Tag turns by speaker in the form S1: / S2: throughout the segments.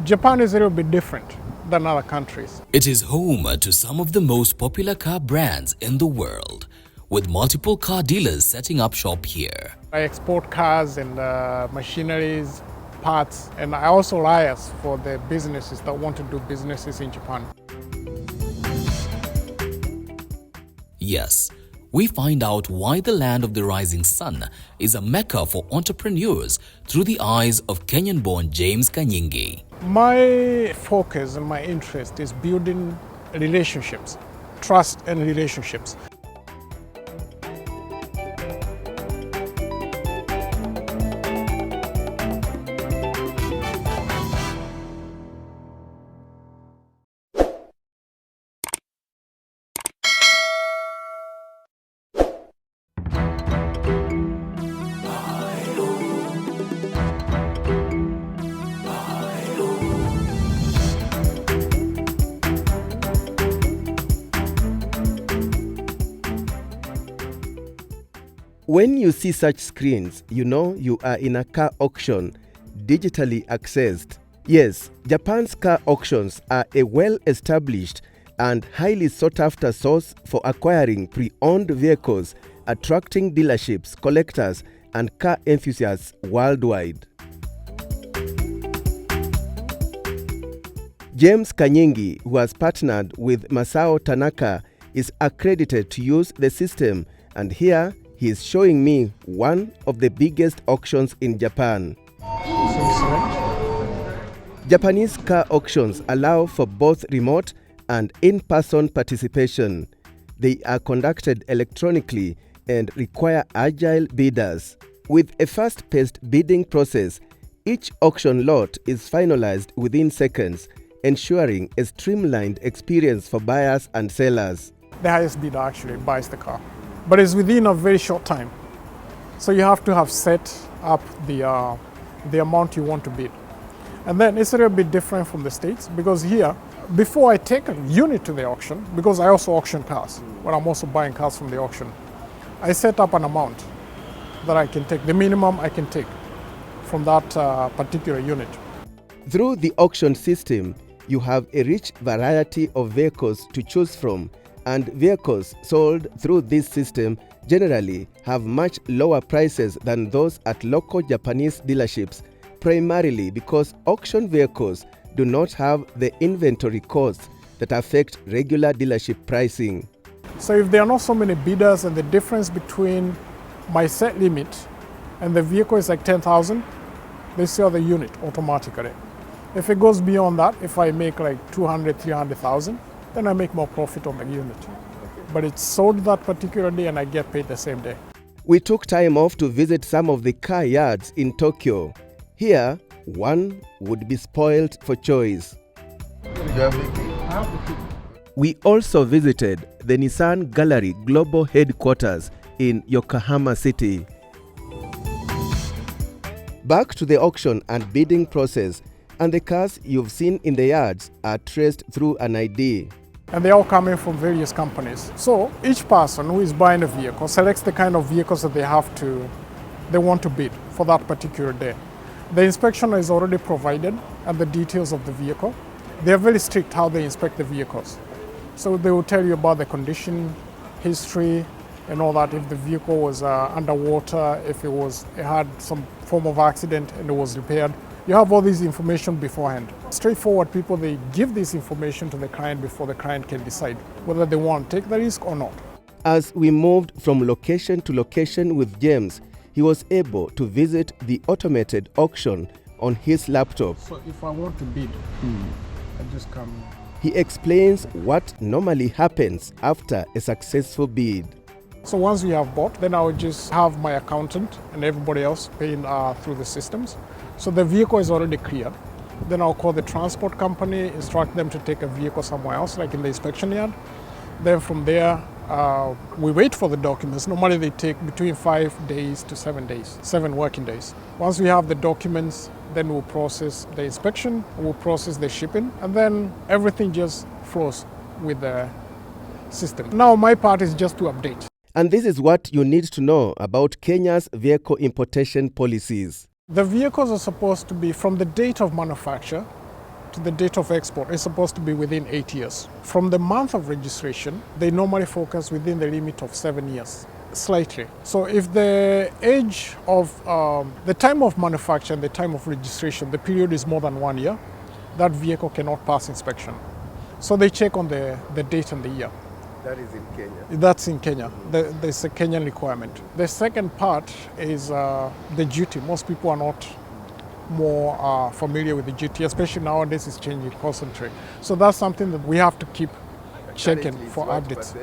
S1: Japan is a little bit different than other countries.
S2: It is home to some of the most popular car brands in the world, with multiple car dealers setting up shop here.
S1: I export cars and machineries, parts, and I also liaise for the businesses that want to do businesses in Japan.
S2: Yes, we find out why the land of the rising sun is a mecca for entrepreneurs through the eyes of Kenyan-born James Kanyingi.
S1: My focus and my interest is building relationships, trust and relationships.
S3: When you see such screens, you know you are in a car auction, digitally accessed. Yes, Japan's car auctions are a well-established and highly sought-after source for acquiring pre-owned vehicles, attracting dealerships, collectors, and car enthusiasts worldwide. James Kanyingi, who has partnered with Masao Tanaka, is accredited to use the system, and here he is showing me one of the biggest auctions in Japan. Japanese car auctions allow for both remote and in-person participation. They are conducted electronically and require agile bidders. With a fast-paced bidding process, each auction lot is finalized within seconds, ensuring a streamlined experience for buyers and sellers.
S1: The highest bidder actually buys the car, but it's within a very short time. So you have to have set up the amount you want to bid. And then it's a little bit different from the States, because here, before I take a unit to the auction, because I also auction cars, but I'm also buying cars from the auction, I set up an amount that I can take, the minimum I can take from that particular unit.
S3: Through the auction system, you have a rich variety of vehicles to choose from, and vehicles sold through this system generally have much lower prices than those at local Japanese dealerships, primarily because auction vehicles do not have the inventory costs that affect regular dealership pricing.
S1: So if there are not so many bidders and the difference between my set limit and the vehicle is like 10,000, they sell the unit automatically. If it goes beyond that, if I make like 200, 300,000, then I make more profit on the unit. But it's sold that particular day and I get paid the same day.
S3: We took time off to visit some of the car yards in Tokyo. Here, one would be spoiled for choice. We also visited the Nissan Gallery Global Headquarters in Yokohama City. Back to the auction and bidding process, and the cars you've seen in the yards are traced through an ID.
S1: And they're all coming from various companies. So each person who is buying a vehicle selects the kind of vehicles that they want to bid for that particular day. The inspection is already provided and the details of the vehicle. They are very strict how they inspect the vehicles. So they will tell you about the condition, history, and all that. If the vehicle was underwater, if it had some form of accident and it was repaired. You have all this information beforehand. Straightforward people, they give this information to the client before the client can decide whether they want to take the risk or not.
S3: As we moved from location to location with James, he was able to visit the automated auction on his laptop.
S1: So if I want to bid, I just come.
S3: He explains what normally happens after a successful bid.
S1: So once we have bought, then I will just have my accountant and everybody else paying through the systems. So the vehicle is already cleared. Then I'll call the transport company, instruct them to take a vehicle somewhere else, like in the inspection yard. Then from there, we wait for the documents. Normally they take between 5 days to 7 days, 7 working days. Once we have the documents, then we'll process the inspection, we'll process the shipping, and then everything just flows with the system. Now my part is just to update.
S3: And this is what you need to know about Kenya's vehicle importation policies.
S1: The vehicles are supposed to be from the date of manufacture to the date of export is supposed to be within 8 years. From the month of registration, they normally focus within the limit of 7 years, slightly. So if the age of the time of manufacture and the time of registration, the period is more than 1 year, that vehicle cannot pass inspection. So they check on the date and the year.
S3: That is in Kenya.
S1: That's in Kenya. There's a Kenyan requirement. The second part is the duty. Most people are not more familiar with the duty, especially nowadays it's changing constantly. So that's something that we have to keep checking for updates.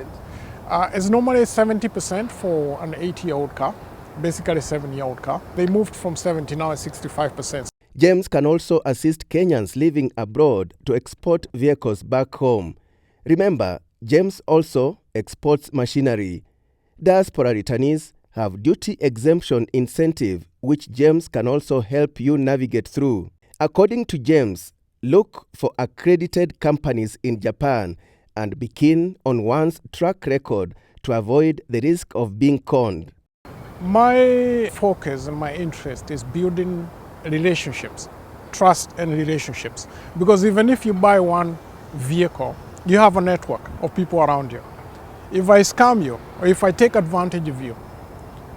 S1: It's normally 70% for an 8-year-old car, basically a 7-year-old car. They moved from 70, now it's 65%.
S3: James can also assist Kenyans living abroad to export vehicles back home. Remember, James also exports machinery. Diaspora returnees have duty exemption incentive, which James can also help you navigate through. According to James, look for accredited companies in Japan and be keen on one's track record to avoid the risk of being conned.
S1: My focus and my interest is building relationships, trust and relationships. Because even if you buy one vehicle, you have a network of people around you. If I scam you or if I take advantage of you,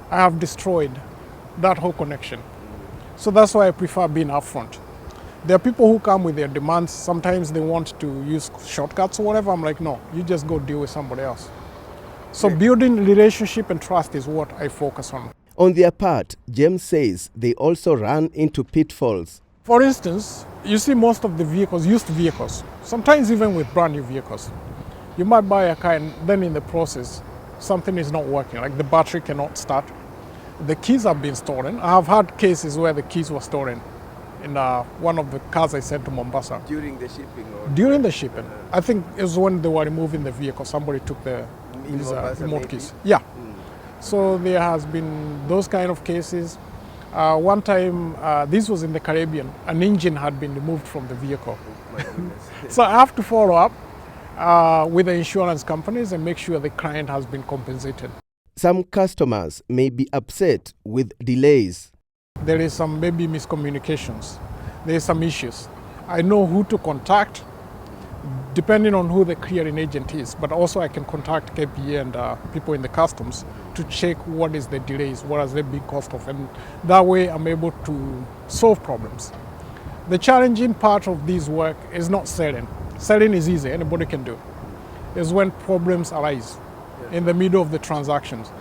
S1: I have destroyed that whole connection. So that's why I prefer being upfront. There are people who come with their demands. Sometimes they want to use shortcuts or whatever. I'm like, no, you just go deal with somebody else. So building relationship and trust is what I focus on.
S3: On their part, James says they also run into pitfalls.
S1: For instance, you see most of the vehicles, used vehicles, sometimes even with brand new vehicles. You might buy a car and then in the process, something is not working, like the battery cannot start. The keys have been stolen. I have had cases where the keys were stolen in one of the cars I sent to Mombasa.
S3: During the shipping?
S1: During the shipping. I think it was when they were removing the vehicle, somebody took the remote keys. Yeah. So there has been those kind of cases. One time, this was in the Caribbean, an engine had been removed from the vehicle.
S3: Oh, my goodness.
S1: So I have to follow up with the insurance companies and make sure the client has been compensated.
S3: Some customers may be upset with delays.
S1: There is some maybe miscommunications. There is some issues. I know who to contact depending on who the clearing agent is, but also I can contact KPA and people in the customs to check what is the delays, what has they been cost of, and that way I'm able to solve problems. The challenging part of this work is not selling. Selling is easy, anybody can do. It's when problems arise in the middle of the transactions.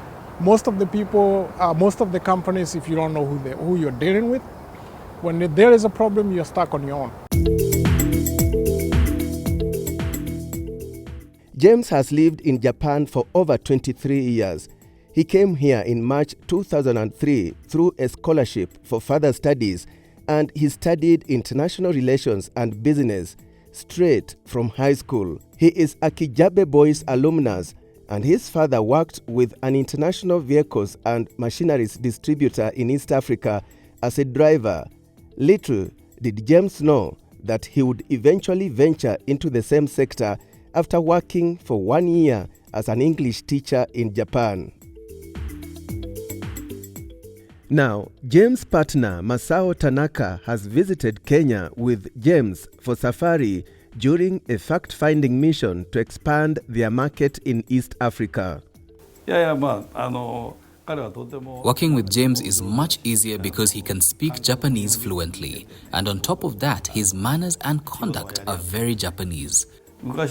S1: Most of the people, most of the companies, if you don't know who you're dealing with, when there is a problem, you're stuck on your own.
S3: James has lived in Japan for over 23 years. He came here in March 2003 through a scholarship for further studies, and he studied international relations and business straight from high school. He is a Kijabe Boys alumnus, and his father worked with an international vehicles and machineries distributor in East Africa as a driver. Little did James know that he would eventually venture into the same sector after working for 1 year as an English teacher in Japan. Now, James' partner Masao Tanaka has visited Kenya with James for safari during a fact-finding mission to expand their market in East Africa.
S2: Working with James is much easier because he can speak Japanese fluently, and on top of that, his manners and conduct are very Japanese. We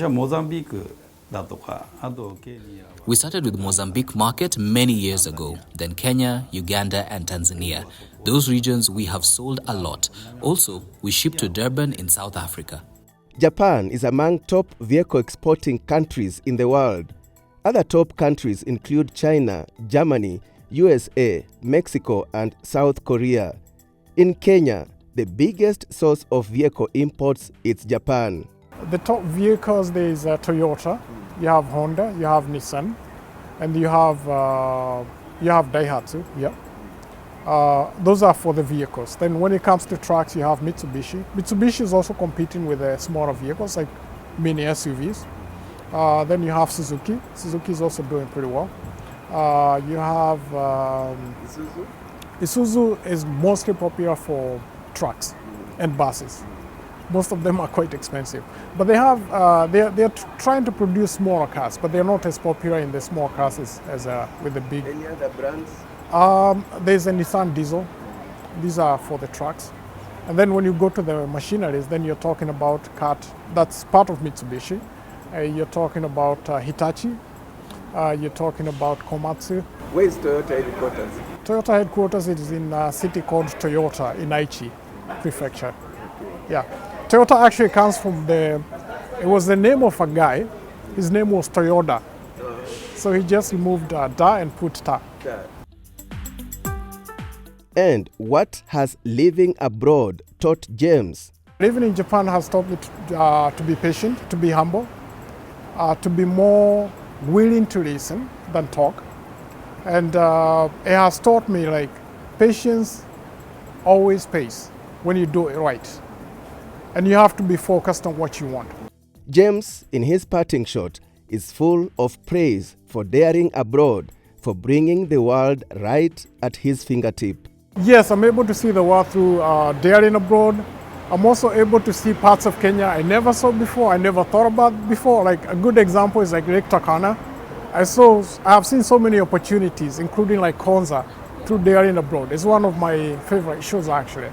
S2: started with Mozambique market many years ago, then Kenya, Uganda and Tanzania. Those regions we have sold a lot. Also, we ship to Durban in South Africa.
S3: Japan is among top vehicle exporting countries in the world. Other top countries include China, Germany, USA, Mexico and South Korea. In Kenya, the biggest source of vehicle imports is Japan.
S1: The top vehicles, there is Toyota, you have Honda, you have Nissan, and you have Daihatsu. Yeah. Those are for the vehicles. Then when it comes to trucks, you have Mitsubishi. Mitsubishi is also competing with the smaller vehicles like mini SUVs. Then you have Suzuki. Suzuki is also doing pretty well. You have Isuzu is mostly popular for trucks and buses. Most of them are quite expensive. But they have, they're trying to produce smaller cars, but they're not as popular in the small cars as with the big.
S3: Any other brands?
S1: There's a Nissan Diesel. These are for the trucks. And then when you go to the machineries, then you're talking about CAT, that's part of Mitsubishi. You're talking about Hitachi. You're talking about Komatsu.
S3: Where is Toyota headquarters?
S1: Toyota headquarters is in a city called Toyota in Aichi Prefecture. Yeah. Toyota actually comes from it was the name of a guy. His name was Toyoda. So he just removed da and put ta.
S3: And what has living abroad taught James?
S1: Living in Japan has taught me to be patient, to be humble, to be more willing to listen than talk. And it has taught me like patience always pays when you do it right. And you have to be focused on what you want.
S3: James, in his parting shot, is full of praise for daring abroad, for bringing the world right at his fingertip.
S1: Yes, I'm able to see the world through daring abroad. I'm also able to see parts of Kenya I never saw before, I never thought about before. Like a good example is like Lake Turkana. I have seen so many opportunities, including like Konza, through daring abroad. It's one of my favorite shows actually.